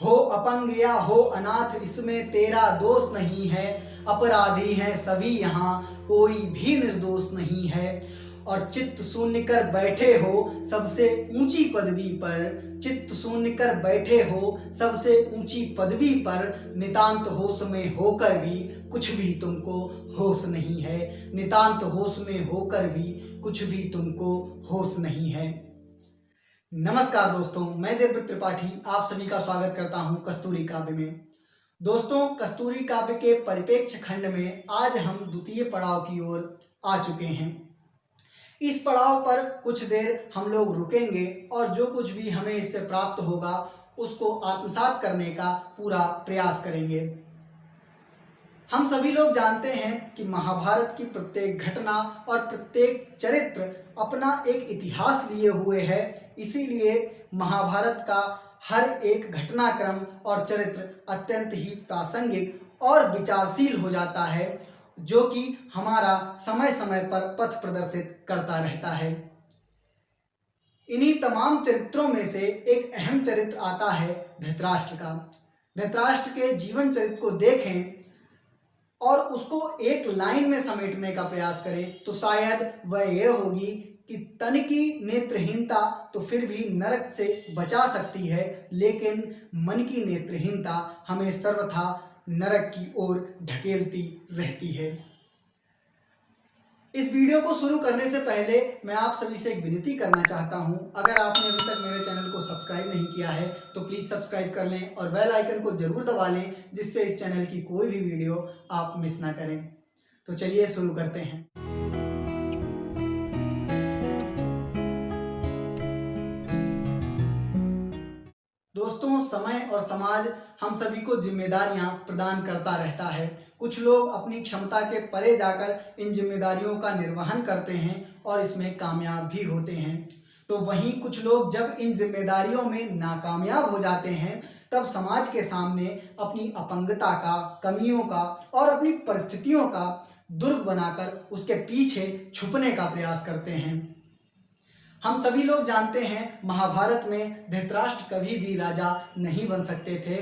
हो अपंग या हो अनाथ इसमें तेरा दोष नहीं है, अपराधी हैं सभी यहाँ कोई भी निर्दोष नहीं है। और चित्त शून्य कर बैठे हो सबसे ऊंची पदवी पर, चित्त शून्य कर बैठे हो सबसे ऊंची पदवी पर, नितांत होश में होकर भी कुछ भी तुमको होश नहीं है, नितांत होश में होकर भी कुछ भी तुमको होश नहीं है। नमस्कार दोस्तों, मैं देवव्रत त्रिपाठी आप सभी का स्वागत करता हूं कस्तूरी काव्य में। दोस्तों, कस्तूरी काव्य के परिप्रेक्ष्य खंड में आज हम द्वितीय पड़ाव की ओर आ चुके हैं। इस पड़ाव पर कुछ देर हम लोग रुकेंगे और जो कुछ भी हमें इससे प्राप्त होगा उसको आत्मसात करने का पूरा प्रयास करेंगे। हम सभी लोग जानते हैं कि महाभारत की प्रत्येक घटना और प्रत्येक चरित्र अपना एक इतिहास लिए हुए है, इसीलिए महाभारत का हर एक घटनाक्रम और चरित्र अत्यंत ही प्रासंगिक और विचारशील हो जाता है, जो कि हमारा समय समय पर पथ प्रदर्शित करता रहता है। इन्हीं तमाम चरित्रों में से एक अहम चरित्र आता है धृतराष्ट्र का। धृतराष्ट्र के जीवन चरित्र को देखें और उसको एक लाइन में समेटने का प्रयास करें तो शायद वह यह होगी कि तन की नेत्रहीनता तो फिर भी नरक से बचा सकती है, लेकिन मन की नेत्रहीनता हमें सर्वथा नरक की ओर ढकेलती रहती है। इस वीडियो को शुरू करने से पहले मैं आप सभी से एक विनती करना चाहता हूं। अगर आपने अभी तक मेरे चैनल को सब्सक्राइब नहीं किया है तो प्लीज़ सब्सक्राइब कर लें और बेल आइकन को जरूर दबा लें, जिससे इस चैनल की कोई भी वीडियो आप मिस ना करें। तो चलिए शुरू करते हैं। दोस्तों, समय और समाज हम सभी को जिम्मेदारियां प्रदान करता रहता है। कुछ लोग अपनी क्षमता के परे जाकर इन जिम्मेदारियों का निर्वहन करते हैं और इसमें कामयाब भी होते हैं, तो वहीं कुछ लोग जब इन जिम्मेदारियों में नाकामयाब हो जाते हैं तब समाज के सामने अपनी अपंगता का, कमियों का और अपनी परिस्थितियों का दुर्ग बनाकर उसके पीछे छुपने का प्रयास करते हैं। हम सभी लोग जानते हैं महाभारत में धृतराष्ट्र कभी भी राजा नहीं बन सकते थे,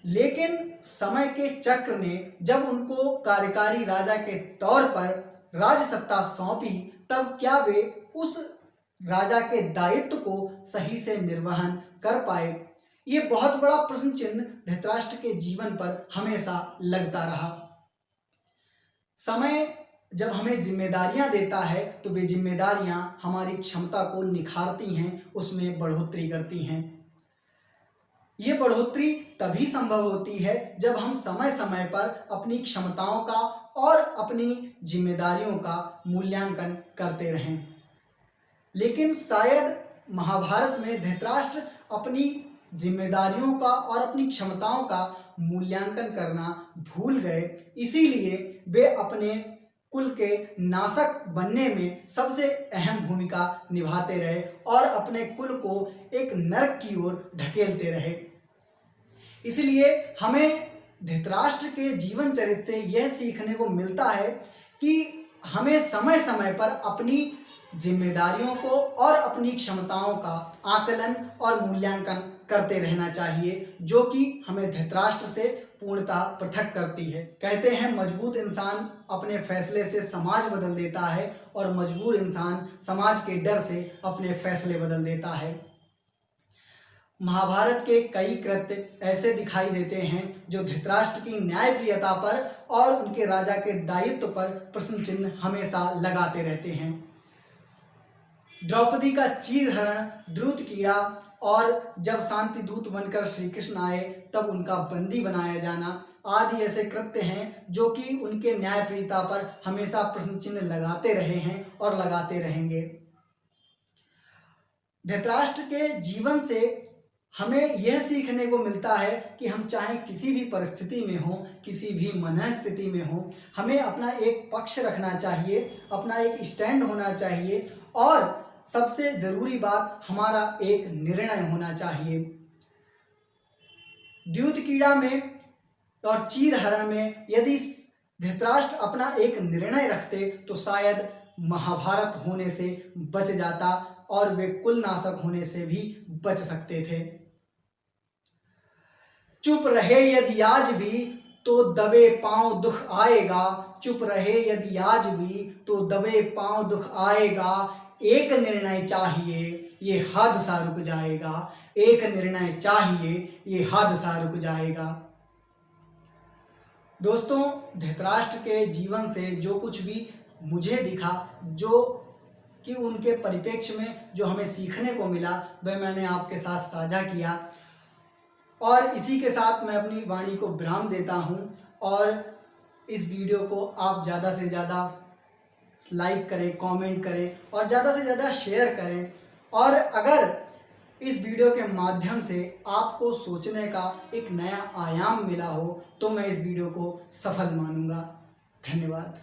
लेकिन समय के चक्र ने जब उनको कार्यकारी राजा के तौर पर राज सत्ता सौंपी तब क्या वे उस राजा के दायित्व को सही से निर्वहन कर पाए? ये बहुत बड़ा प्रश्न चिन्ह धृतराष्ट्र के जीवन पर हमेशा लगता रहा। समय जब हमें जिम्मेदारियां देता है तो वे जिम्मेदारियां हमारी क्षमता को निखारती हैं, उसमें बढ़ोतरी करती हैं। ये बढ़ोतरी तभी संभव होती है जब हम समय समय पर अपनी क्षमताओं का और अपनी जिम्मेदारियों का मूल्यांकन करते रहें। लेकिन शायद महाभारत में धृतराष्ट्र अपनी जिम्मेदारियों का और अपनी क्षमताओं का मूल्यांकन करना भूल गए, इसीलिए वे अपने कुल के नाशक बनने में सबसे अहम भूमिका निभाते रहे और अपने कुल को एक नरक की ओर ढकेलते रहे। इसलिए हमें धृतराष्ट्र के जीवन चरित्र से यह सीखने को मिलता है कि हमें समय समय पर अपनी जिम्मेदारियों को और अपनी क्षमताओं का आकलन और मूल्यांकन करते रहना चाहिए, जो कि हमें धृतराष्ट्र से पूर्णतः पृथक करती है। कहते हैं मजबूत इंसान अपने फैसले से समाज बदल देता है और मजबूर इंसान समाज के डर से अपने फैसले बदल देता है। महाभारत के कई कृत्य ऐसे दिखाई देते हैं जो धृतराष्ट्र की न्यायप्रियता पर और उनके राजा के दायित्व पर प्रश्न चिन्ह हमेशा लगाते रहते हैं। द्रौपदी का चीरहरण, द्रुत कीड़ा और जब शांति दूत बनकर श्री कृष्ण आए तब उनका बंदी बनाया जाना आदि ऐसे कृत्य हैं जो कि उनके न्यायप्रियता पर हमेशा प्रश्न चिन्ह लगाते रहे हैं और लगाते रहेंगे। धृतराष्ट्र के जीवन से हमें यह सीखने को मिलता है कि हम चाहे किसी भी परिस्थिति में हो, किसी भी मनःस्थिति में हो, हमें अपना एक पक्ष रखना चाहिए, अपना एक स्टैंड होना चाहिए और सबसे जरूरी बात हमारा एक निर्णय होना चाहिए। द्यूत कीड़ा में और चीरहरण में यदि धृतराष्ट्र अपना एक निर्णय रखते तो शायद महाभारत होने से बच जाता और वे कुल नाशक होने से भी बच सकते थे। चुप रहे यदि आज भी तो दबे पांव दुख आएगा, चुप रहे यदि आज भी तो दबे पांव दुख आएगा। एक निर्णय चाहिए ये हादसा रुक जाएगा, एक निर्णय चाहिए ये हादसा रुक जाएगा। दोस्तों, धृतराष्ट्र के जीवन से जो कुछ भी मुझे दिखा, जो कि उनके परिप्रेक्ष्य में जो हमें सीखने को मिला, वह मैंने आपके साथ साझा किया। और इसी के साथ मैं अपनी वाणी को विराम देता हूं और इस वीडियो को आप ज़्यादा से ज़्यादा लाइक करें, कमेंट करें और ज़्यादा से ज़्यादा शेयर करें। और अगर इस वीडियो के माध्यम से आपको सोचने का एक नया आयाम मिला हो तो मैं इस वीडियो को सफल मानूंगा। धन्यवाद।